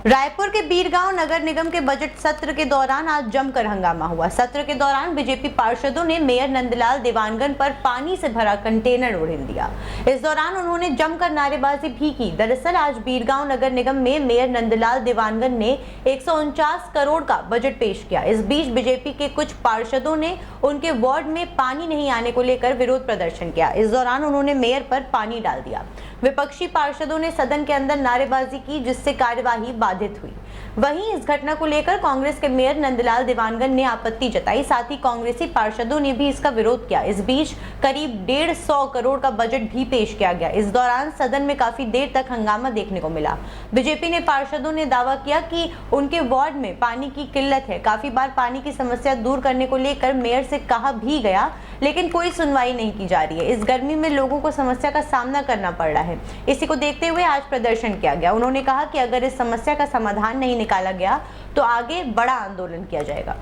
रायपुर के बीरगांव नगर निगम के बजट सत्र के दौरान आज जमकर हंगामा हुआ। सत्र के दौरान बीजेपी पार्षदों ने मेयर नंदलाल देवांगन पर पानी से भरा कंटेनर उड़ेल दिया। इस दौरान उन्होंने जमकर नारेबाजी भी की। दरअसल आज बीरगांव नगर निगम में मेयर नंदलाल देवांगन ने 149 करोड़ का बजट पेश किया। इस बीच बीजेपी के कुछ पार्षदों ने उनके वार्ड में पानी नहीं आने को लेकर विरोध प्रदर्शन किया। इस दौरान उन्होंने मेयर पर पानी डाल दिया। विपक्षी पार्षदों ने सदन के अंदर नारेबाजी की, जिससे कार्यवाही बाधित हुई। वहीं इस घटना को लेकर कांग्रेस के मेयर नंदलाल देवांगन ने आपत्ति जताई, साथ ही कांग्रेसी पार्षदों ने भी इसका विरोध किया। इस बीच करीब 150 करोड़ का बजट भी पेश किया गया। इस दौरान सदन में काफी देर तक हंगामा देखने को मिला। बीजेपी ने पार्षदों ने दावा किया कि उनके वार्ड में पानी की किल्लत है। काफी बार पानी की समस्या दूर करने को लेकर मेयर से कहा भी गया, लेकिन कोई सुनवाई नहीं की जा रही है। इस गर्मी में लोगों को समस्या का सामना करना पड़ रहा है। इसी को देखते हुए आज प्रदर्शन किया गया। उन्होंने कहा कि अगर इस समस्या का समाधान नहीं निकाला गया तो आगे बड़ा आंदोलन किया जाएगा।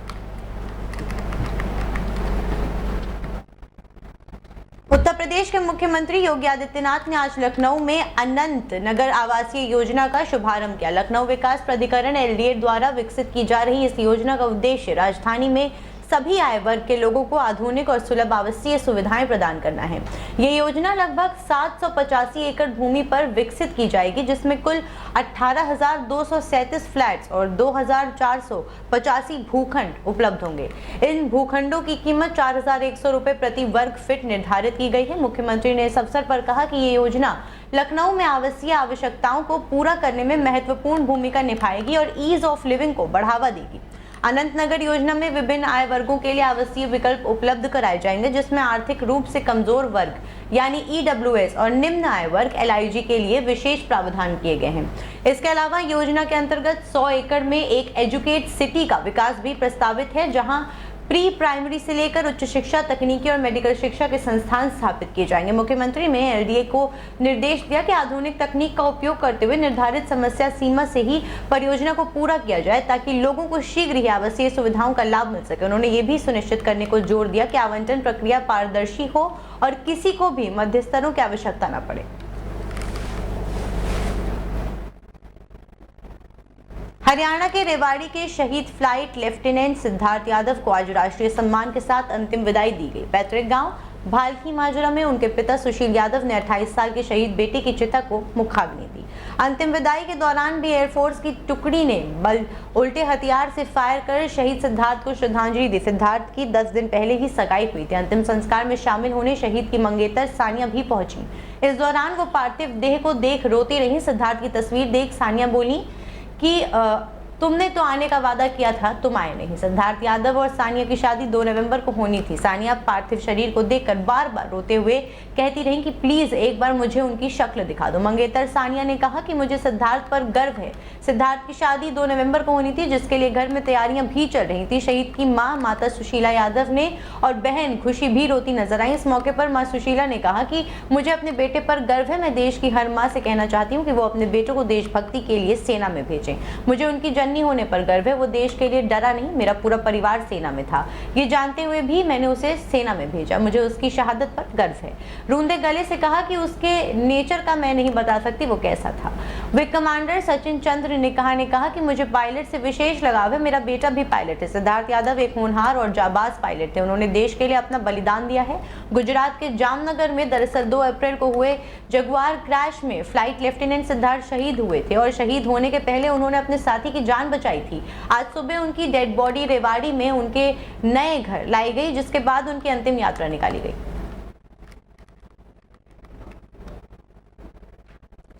उत्तर प्रदेश के मुख्यमंत्री योगी आदित्यनाथ ने आज लखनऊ में अनंत नगर आवासीय योजना का शुभारंभ किया। लखनऊ विकास प्राधिकरण LDA द्वारा विकसित की जा रही इस योजना का उद्देश्य राजधानी में सभी आय वर्ग के लोगों को आधुनिक और सुलभ आवासीय सुविधाएं प्रदान करना है। ये योजना लगभग 785 एकड़ भूमि पर विकसित की जाएगी, जिसमें कुल 18,237 फ्लैट्स और 2,485 भूखंड उपलब्ध होंगे। इन भूखंडों की कीमत 4,100 रुपए प्रति वर्ग फीट निर्धारित की गई है। मुख्यमंत्री ने इस अवसर पर कहा कि ये योजना लखनऊ में आवासीय आवश्यकताओं को पूरा करने में महत्वपूर्ण भूमिका निभाएगी और ईज ऑफ लिविंग को बढ़ावा देगी। अनंत नगर योजना में विभिन्न आय वर्गों के लिए आवासीय विकल्प उपलब्ध कराए जाएंगे, जिसमें आर्थिक रूप से कमजोर वर्ग यानी EWS और निम्न आय वर्ग LIG के लिए विशेष प्रावधान किए गए हैं। इसके अलावा योजना के अंतर्गत 100 एकड़ में एक एजुकेट सिटी का विकास भी प्रस्तावित है, जहां प्री प्राइमरी से लेकर उच्च शिक्षा, तकनीकी और मेडिकल शिक्षा के संस्थान स्थापित किए जाएंगे। मुख्यमंत्री ने LDA को निर्देश दिया कि आधुनिक तकनीक का उपयोग करते हुए निर्धारित समस्या सीमा से ही परियोजना को पूरा किया जाए, ताकि लोगों को शीघ्र ही आवासीय सुविधाओं का लाभ मिल सके। उन्होंने ये भी सुनिश्चित करने को जोर दिया कि आवंटन प्रक्रिया पारदर्शी हो और किसी को भी मध्यस्थरों की आवश्यकता न पड़े। हरियाणा के रेवाड़ी के शहीद फ्लाइट लेफ्टिनेंट सिद्धार्थ यादव को आज राष्ट्रीय सम्मान के साथ अंतिम विदाई दी गई। पैतृक गांव भालकी माजरा में उनके पिता सुशील यादव ने 28 साल के शहीद बेटे की चिता को मुखाग्नि दी। अंतिम विदाई के दौरान भी एयरफोर्स की टुकड़ी ने उल्टे हथियार से फायर कर शहीद सिद्धार्थ को श्रद्धांजलि दी। सिद्धार्थ की 10 दिन पहले ही सगाई हुई थी। अंतिम संस्कार में शामिल होने शहीद की मंगेतर सानिया भी पहुंची। इस दौरान वो पार्थिव देह को देख रोती रही। सिद्धार्थ की तस्वीर देख सानिया बोली कि तुमने तो आने का वादा किया था, तुम आए नहीं। सिद्धार्थ यादव और सानिया की शादी 2 नवंबर को होनी थी। सानिया पार्थिव शरीर को देखकर बार बार रोते हुए कहती रही कि प्लीज एक बार मुझे उनकी शक्ल दिखा दो। मंगेतर सानिया ने कहा कि मुझे सिद्धार्थ पर गर्व है। सिद्धार्थ की शादी 2 नवंबर को होनी थी, जिसके लिए घर में तैयारियां भी चल रही थी। शहीद की मां माता सुशीला यादव ने और बहन खुशी भी रोती नजर आई। इस मौके पर मां सुशीला ने कहा कि मुझे अपने बेटे पर गर्व है। मैं देश की हर माँ से कहना चाहती हूँ कि वो अपने बेटों को देशभक्ति के लिए सेना में भेजें। मुझे उनकी जननी होने पर गर्व है। वो देश के लिए डरा नहीं, मेरा पूरा परिवार सेना में था। ये जानते हुए भी मैंने उसे सेना में भेजा। मुझे उसकी शहादत पर गर्व है। रूंधे गले से कहा कि उसके नेचर का मैं नहीं बता सकती वो कैसा था। विंग कमांडर सचिन चंद्र ने कहा कि मुझे पायलट से विशेष लगाव है। मेरा बेटा भी पायलट है। सिद्धार्थ यादव एक होनहार और जाबाज पायलट थे। उन्होंने देश के लिए अपना बलिदान दिया है। गुजरात के जामनगर में दरअसल 2 अप्रैल को हुए जगुआर क्रैश में फ्लाइट लेफ्टिनेंट सिद्धार्थ शहीद हुए थे और शहीद होने के पहले उन्होंने अपने साथी की जान बचाई थी। आज सुबह उनकी डेड बॉडी रेवाड़ी में उनके नए घर लाई गई, जिसके बाद उनकी अंतिम यात्रा निकाली गई।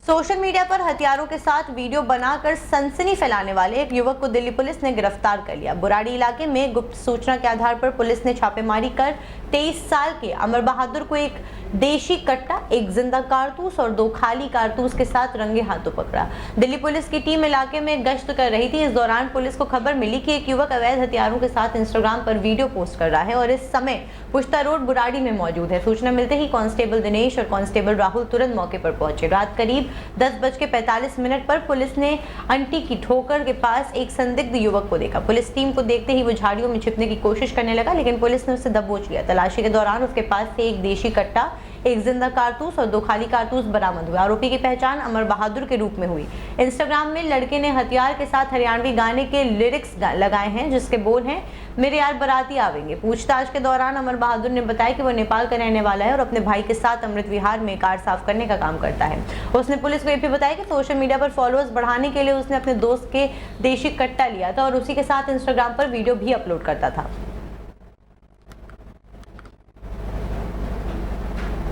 सोशल मीडिया पर हथियारों के साथ वीडियो बनाकर सनसनी फैलाने वाले एक युवक को दिल्ली पुलिस ने गिरफ्तार कर लिया। बुराड़ी इलाके में गुप्त सूचना के आधार पर पुलिस ने छापेमारी कर 23 साल के अमर बहादुर को एक देशी कट्टा, एक जिंदा कारतूस और 2 खाली कारतूस के साथ रंगे हाथों पकड़ा। दिल्ली पुलिस की टीम इलाके में गश्त कर रही थी। इस दौरान पुलिस को खबर मिली कि एक युवक अवैध हथियारों के साथ इंस्टाग्राम पर वीडियो पोस्ट कर रहा है और इस समय पुश्ता रोड बुराड़ी में मौजूद है। सूचना मिलते ही कांस्टेबल दिनेश और कांस्टेबल राहुल तुरंत मौके पर पहुंचे। रात करीब 10:45 पर पुलिस ने अंटी की ठोकर के पास एक संदिग्ध युवक को देखा। पुलिस टीम को देखते ही वो झाड़ियों में छिपने की कोशिश करने लगा, लेकिन पुलिस ने उसे दबोच लिया। तलाशी के दौरान उसके पास से एक देशी कट्टा, एक जिंदा कारतूस और 2 खाली कारतूस बरामद हुए। आरोपी की पहचान अमर बहादुर के रूप में हुई। इंस्टाग्राम में लड़के ने हथियार के साथ हरियाणवी गाने के लिरिक्स लगाए हैं, जिसके बोल हैं, मेरे यार बराती आवेंगे। पूछताछ के दौरान अमर बहादुर ने बताया कि वो नेपाल का रहने वाला है और अपने भाई के साथ अमृत विहार में कार साफ करने का काम करता है। उसने पुलिस को ये भी बताया कि सोशल मीडिया पर फॉलोअर्स बढ़ाने के लिए उसने अपने दोस्त के देशी कट्टा लिया था और उसी के साथ इंस्टाग्राम पर वीडियो भी अपलोड करता था।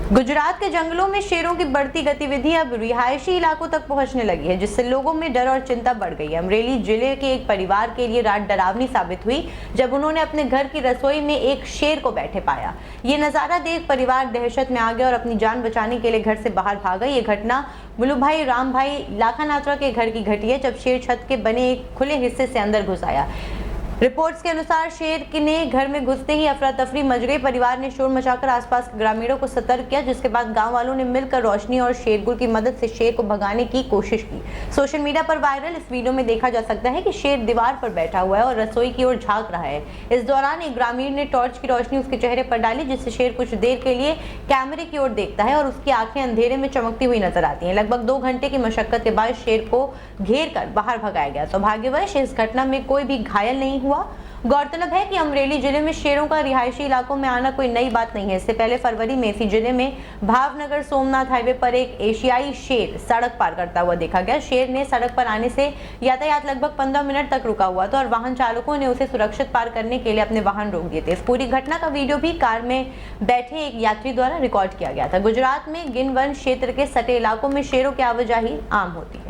गुजरात के जंगलों में शेरों की बढ़ती गतिविधि अब रिहायशी इलाकों तक पहुंचने लगी है, जिससे लोगों में डर और चिंता बढ़ गई है। अमरेली जिले के एक परिवार के लिए रात डरावनी साबित हुई जब उन्होंने अपने घर की रसोई में एक शेर को बैठे पाया। ये नजारा देख परिवार दहशत में आ गया और अपनी जान बचाने के लिए घर से बाहर भागा। ये घटना बुलू भाई राम भाई लाखानात्रा के घर की घटी है, जब शेर छत के बने एक खुले हिस्से से अंदर घुस आया। रिपोर्ट्स के अनुसार शेर ने घर में घुसते ही अफरा तफरी मच गई। परिवार ने शोर मचाकर आसपास के ग्रामीणों को सतर्क किया, जिसके बाद गांव वालों ने मिलकर रोशनी और शेरगुल की मदद से शेर को भगाने की कोशिश की। सोशल मीडिया पर वायरल इस वीडियो में देखा जा सकता है कि शेर दीवार पर बैठा हुआ है और रसोई की ओर झांक रहा है। इस दौरान एक ग्रामीण ने टॉर्च की रोशनी उसके चेहरे पर डाली, जिससे शेर कुछ देर के लिए कैमरे की ओर देखता है और उसकी आंखें अंधेरे में चमकती हुई नजर आती हैं। लगभग 2 घंटे की मशक्कत के बाद शेर को घेर कर बाहर भगाया गया। सौभाग्यवश इस घटना में कोई भी घायल नहीं हुआ। गौरतलब है कि अमरेली जिले में शेरों का रिहायशी इलाकों में आना कोई नई बात नहीं है। इससे पहले फरवरी में इसी जिले में भावनगर सोमनाथ हाईवे पर एक एशियाई शेर सड़क पार करता हुआ देखा गया। शेर ने सड़क पर आने से यातायात लगभग 15 मिनट तक रुका हुआ था और वाहन चालकों ने उसे सुरक्षित पार करने के लिए अपने वाहन रोक दिए थे। इस पूरी घटना का वीडियो भी कार में बैठे एक यात्री द्वारा रिकॉर्ड किया गया था। गुजरात में गिन वन क्षेत्र के सटे इलाकों में शेरों की आवाजाही आम होती है।